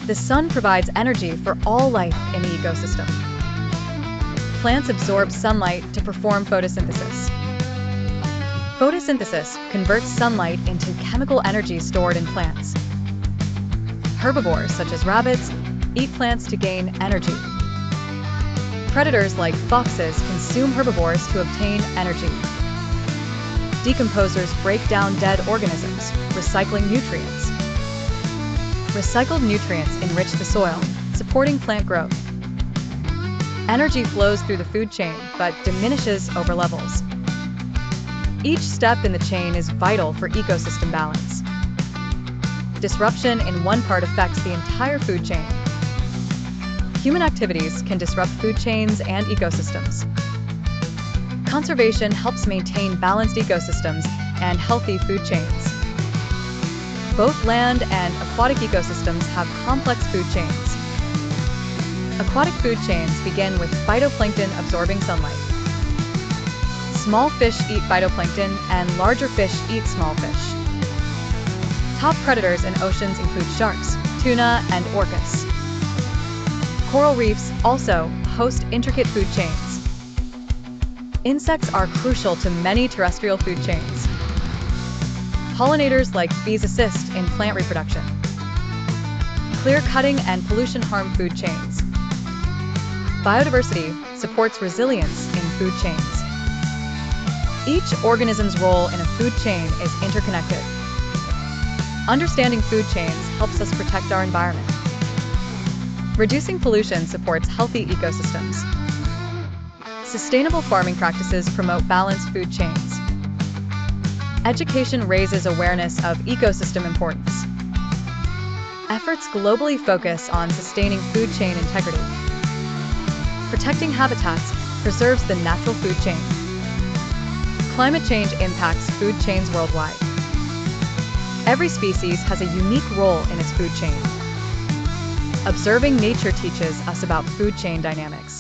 The sun provides energy for all life in the ecosystem. Plants absorb sunlight to perform photosynthesis. Photosynthesis converts sunlight into chemical energy stored in plants. Herbivores, such as rabbits, eat plants to gain energy. Predators like foxes consume herbivores to obtain energy. Decomposers break down dead organisms, recycling nutrients. Recycled nutrients enrich the soil, supporting plant growth. Energy flows through the food chain, but diminishes over levels. Each step in the chain is vital for ecosystem balance. Disruption in one part affects the entire food chain. Human activities can disrupt food chains and ecosystems. Conservation helps maintain balanced ecosystems and healthy food chains. Both land and aquatic ecosystems have complex food chains. Aquatic food chains begin with phytoplankton absorbing sunlight. Small fish eat phytoplankton and larger fish eat small fish. Top predators in oceans include sharks, tuna, and orcas. Coral reefs also host intricate food chains. Insects are crucial to many terrestrial food chains. Pollinators like bees assist in plant reproduction. Clear cutting and pollution harm food chains. Biodiversity supports resilience in food chains. Each organism's role in a food chain is interconnected. Understanding food chains helps us protect our environment. Reducing pollution supports healthy ecosystems. Sustainable farming practices promote balanced food chains. Education raises awareness of ecosystem importance. Efforts globally focus on sustaining food chain integrity. Protecting habitats preserves the natural food chain. Climate change impacts food chains worldwide. Every species has a unique role in its food chain. Observing nature teaches us about food chain dynamics.